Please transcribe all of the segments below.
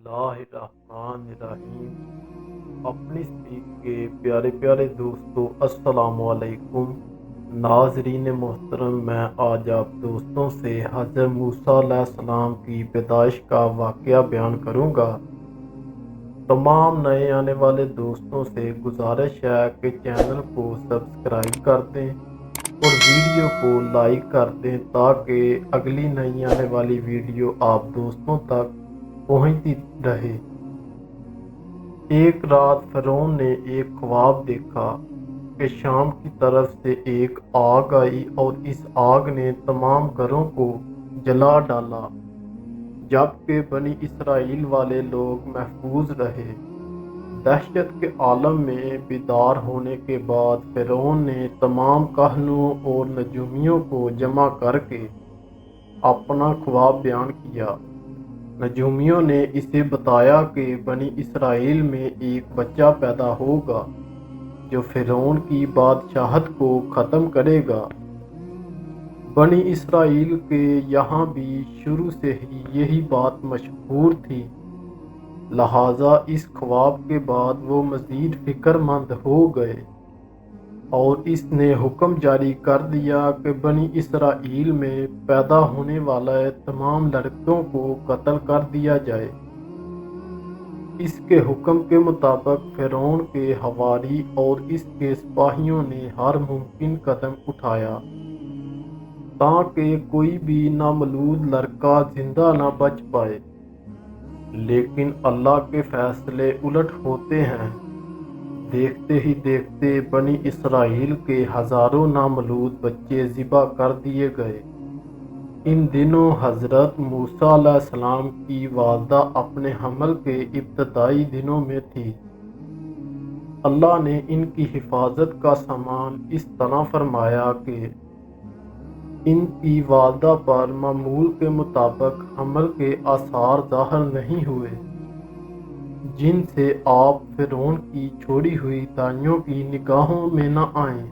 اللہ الرحمن الرحیم۔ اپنی سیکھ کے پیارے پیارے دوستو، السلام علیکم۔ ناظرین محترم، میں آج آپ دوستوں سے حضرت موسیٰ علیہ السلام کی پیدائش کا واقعہ بیان کروں گا۔ تمام نئے آنے والے دوستوں سے گزارش ہے کہ چینل کو سبسکرائب کر دیں اور ویڈیو کو لائک کر دیں تاکہ اگلی نئی آنے والی ویڈیو آپ دوستوں تک پہنچتی رہے۔ ایک رات فرعون نے ایک خواب دیکھا کہ شام کی طرف سے ایک آگ آئی اور اس آگ نے تمام گھروں کو جلا ڈالا، جبکہ بنی اسرائیل والے لوگ محفوظ رہے۔ دہشت کے عالم میں بیدار ہونے کے بعد فرعون نے تمام کاہنوں اور نجومیوں کو جمع کر کے اپنا خواب بیان کیا۔ نجومیوں نے اسے بتایا کہ بنی اسرائیل میں ایک بچہ پیدا ہوگا جو فرعون کی بادشاہت کو ختم کرے گا۔ بنی اسرائیل کے یہاں بھی شروع سے ہی یہی بات مشہور تھی، لہٰذا اس خواب کے بعد وہ مزید فکر مند ہو گئے اور اس نے حکم جاری کر دیا کہ بنی اسرائیل میں پیدا ہونے والے تمام لڑکوں کو قتل کر دیا جائے۔ اس کے حکم کے مطابق فرعون کے حواری اور اس کے سپاہیوں نے ہر ممکن قدم اٹھایا تاکہ کوئی بھی نامولود لڑکا زندہ نہ بچ پائے، لیکن اللہ کے فیصلے الٹ ہوتے ہیں۔ دیکھتے ہی دیکھتے بنی اسرائیل کے ہزاروں نامولود بچے ذبح کر دیے گئے۔ ان دنوں حضرت موسیٰ علیہ السلام کی والدہ اپنے حمل کے ابتدائی دنوں میں تھی۔ اللہ نے ان کی حفاظت کا سامان اس طرح فرمایا کہ ان کی والدہ پر معمول کے مطابق حمل کے آثار ظاہر نہیں ہوئے، جن سے آپ فرعون کی چھوڑی ہوئی دائیوں کی نگاہوں میں نہ آئیں۔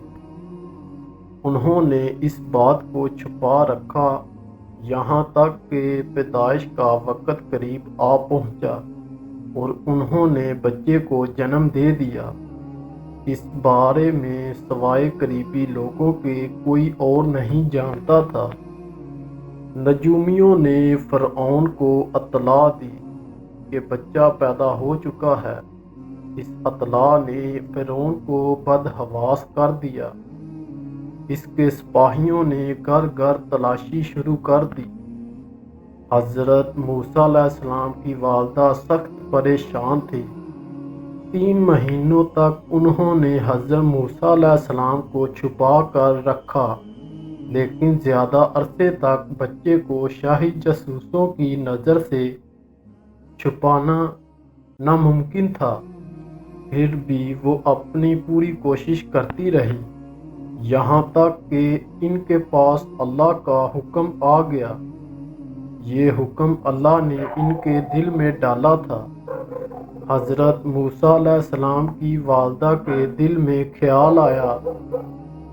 انہوں نے اس بات کو چھپا رکھا یہاں تک کہ پیدائش کا وقت قریب آ پہنچا اور انہوں نے بچے کو جنم دے دیا۔ اس بارے میں سوائے قریبی لوگوں کے کوئی اور نہیں جانتا تھا۔ نجومیوں نے فرعون کو اطلاع دی کہ بچہ پیدا ہو چکا ہے۔ اس اطلاع نے فرعون کو بدحواس کر دیا۔ اس کے سپاہیوں نے گھر گھر تلاشی شروع کر دی۔ حضرت موسیٰ علیہ السلام کی والدہ سخت پریشان تھی۔ 3 مہینوں تک انہوں نے حضرت موسیٰ علیہ السلام کو چھپا کر رکھا، لیکن زیادہ عرصے تک بچے کو شاہی جاسوسوں کی نظر سے چھپانا ناممکن تھا۔ پھر بھی وہ اپنی پوری کوشش کرتی رہی، یہاں تک کہ ان کے پاس اللہ کا حکم آ گیا۔ یہ حکم اللہ نے ان کے دل میں ڈالا تھا۔ حضرت موسیٰ علیہ السلام کی والدہ کے دل میں خیال آیا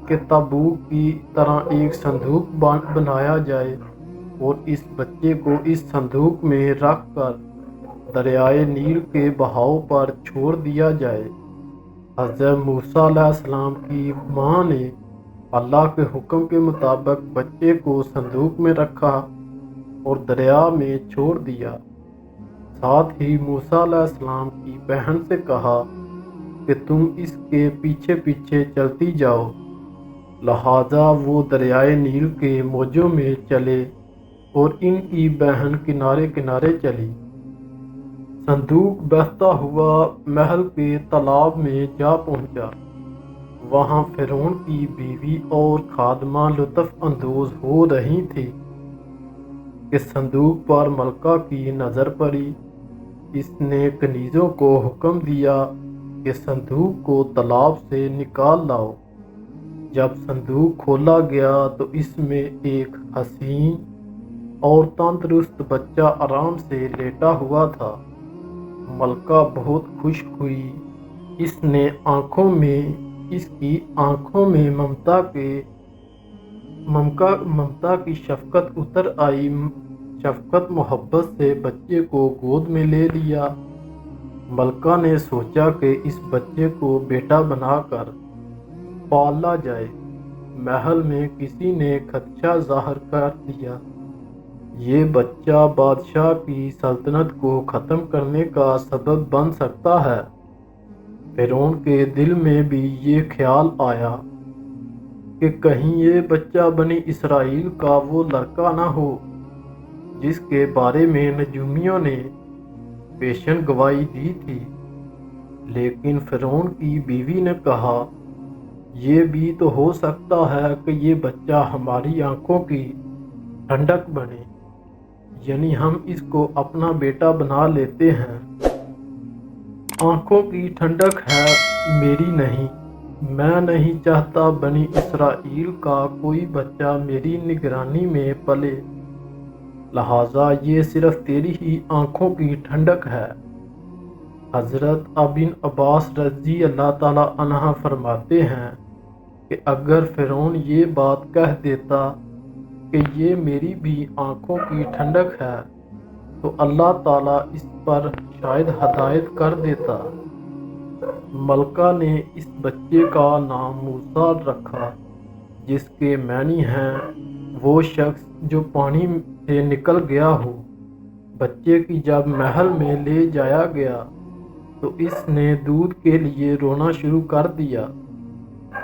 کہ تابوت کی طرح ایک صندوق بنایا جائے اور اس بچے کو اس صندوق میں رکھ کر دریائے نیل کے بہاؤ پر چھوڑ دیا جائے۔ حضرت موسیٰ علیہ السلام کی ماں نے اللہ کے حکم کے مطابق بچے کو صندوق میں رکھا اور دریا میں چھوڑ دیا۔ ساتھ ہی موسیٰ علیہ السلام کی بہن سے کہا کہ تم اس کے پیچھے پیچھے چلتی جاؤ۔ لہٰذا وہ دریائے نیل کے موجوں میں چلے اور ان کی بہن کنارے کنارے چلی۔ صندوق بہتا ہوا محل کے تالاب میں جا پہنچا۔ وہاں فرعون کی بیوی اور خادمہ لطف اندوز ہو رہی تھی کہ صندوق پر ملکہ کی نظر پڑی۔ اس نے کنیزوں کو حکم دیا کہ صندوق کو تالاب سے نکال لاؤ۔ جب صندوق کھولا گیا تو اس میں ایک حسین اور تندرست بچہ آرام سے لیٹا ہوا تھا۔ ملکہ بہت خوش ہوئی۔ اس کی آنکھوں میں ممتا کی شفقت اتر آئی۔ شفقت محبت سے بچے کو گود میں لے لیا۔ ملکہ نے سوچا کہ اس بچے کو بیٹا بنا کر پالا جائے۔ محل میں کسی نے خدشہ ظاہر کر دیا، یہ بچہ بادشاہ کی سلطنت کو ختم کرنے کا سبب بن سکتا ہے۔ فرعون کے دل میں بھی یہ خیال آیا کہ کہیں یہ بچہ بنی اسرائیل کا وہ لڑکا نہ ہو جس کے بارے میں نجومیوں نے پیشن گواہی دی تھی۔ لیکن فرعون کی بیوی نے کہا، یہ بھی تو ہو سکتا ہے کہ یہ بچہ ہماری آنکھوں کی ٹھنڈک بنے، یعنی ہم اس کو اپنا بیٹا بنا لیتے ہیں۔ آنکھوں کی ٹھنڈک ہے میری نہیں، میں نہیں چاہتا بنی اسرائیل کا کوئی بچہ میری نگرانی میں پلے، لہٰذا یہ صرف تیری ہی آنکھوں کی ٹھنڈک ہے۔ حضرت ابن عباس رضی اللہ تعالیٰ عنہ فرماتے ہیں کہ اگر فرعون یہ بات کہہ دیتا کہ یہ میری بھی آنکھوں کی ٹھنڈک ہے تو اللہ تعالیٰ اس پر شاید ہدایت کر دیتا۔ ملکہ نے اس بچے کا نام موسیٰ رکھا، جس کے معنی ہیں وہ شخص جو پانی سے نکل گیا ہو۔ بچے کی جب محل میں لے جایا گیا تو اس نے دودھ کے لیے رونا شروع کر دیا۔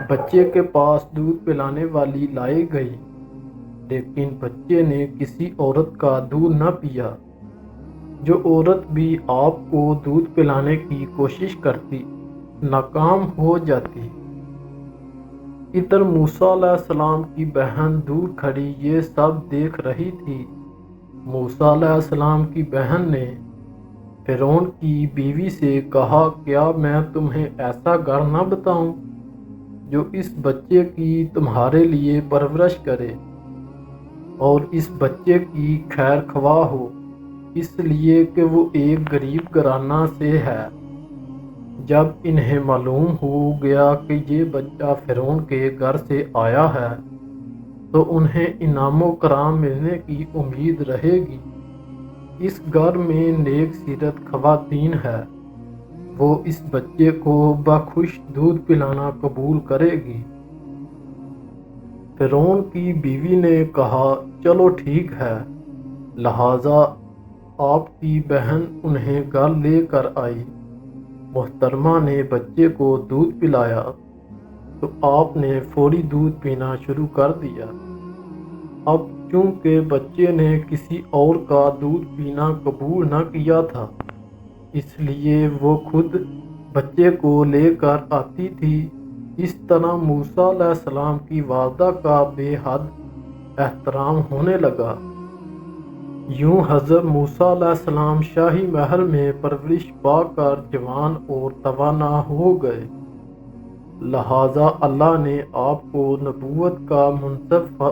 بچے کے پاس دودھ پلانے والی لائی گئی، لیکن بچے نے کسی عورت کا دودھ نہ پیا۔ جو عورت بھی آپ کو دودھ پلانے کی کوشش کرتی ناکام ہو جاتی۔ ادھر موسیٰ علیہ السلام کی بہن دور کھڑی یہ سب دیکھ رہی تھی۔ موسیٰ علیہ السلام کی بہن نے فرعون کی بیوی سے کہا، کیا میں تمہیں ایسا گھر نہ بتاؤں جو اس بچے کی تمہارے لیے پرورش کرے اور اس بچے کی خیر خواہ ہو، اس لیے کہ وہ ایک غریب گھرانہ سے ہے۔ جب انہیں معلوم ہو گیا کہ یہ بچہ فرعون کے گھر سے آیا ہے تو انہیں انعام و کرام ملنے کی امید رہے گی۔ اس گھر میں نیک سیرت خواتین ہے، وہ اس بچے کو بخوش دودھ پلانا قبول کرے گی۔ فرعون کی بیوی نے کہا، چلو ٹھیک ہے۔ لہٰذا آپ کی بہن انہیں گھر لے کر آئی۔ محترمہ نے بچے کو دودھ پلایا تو آپ نے فوری دودھ پینا شروع کر دیا۔ اب چونکہ بچے نے کسی اور کا دودھ پینا قبول نہ کیا تھا، اس لیے وہ خود بچے کو لے کر آتی تھی۔ اس طرح موسیٰ علیہ السلام کی والدہ کا بے حد احترام ہونے لگا۔ یوں حضرت موسیٰ علیہ السلام شاہی محل میں پرورش پا کر جوان اور توانا ہو گئے۔ لہٰذا اللہ نے آپ کو نبوت کا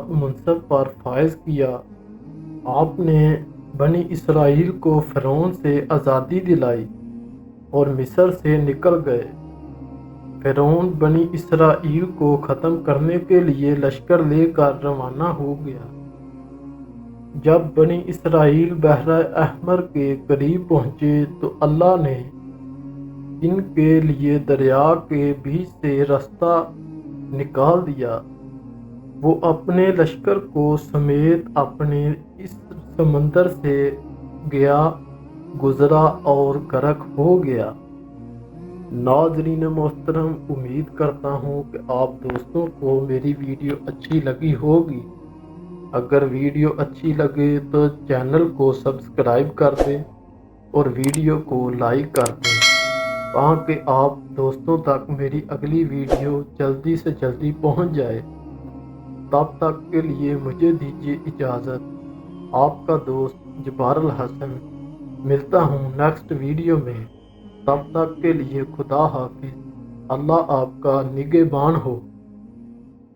منصب پر فائز کیا۔ آپ نے بنی اسرائیل کو فرعون سے آزادی دلائی اور مصر سے نکل گئے۔ فرعون بنی اسرائیل کو ختم کرنے کے لیے لشکر لے کر روانہ ہو گیا۔ جب بنی اسرائیل بحر احمر کے قریب پہنچے تو اللہ نے ان کے لیے دریا کے بیچ سے رستہ نکال دیا۔ وہ اپنے لشکر کو سمیت اپنے اس سمندر سے گزرا اور غرق ہو گیا۔ ناظرین محترم، امید کرتا ہوں کہ آپ دوستوں کو میری ویڈیو اچھی لگی ہوگی۔ اگر ویڈیو اچھی لگے تو چینل کو سبسکرائب کر دیں اور ویڈیو کو لائک کر دیں تاکہ آپ دوستوں تک میری اگلی ویڈیو جلدی سے جلدی پہنچ جائے۔ تب تک کے لیے مجھے دیجیے اجازت۔ آپ کا دوست جبار الحسن، ملتا ہوں نیکسٹ ویڈیو میں۔ تب تک کے لیے خدا حافظ۔ اللہ آپ کا نگہبان ہو۔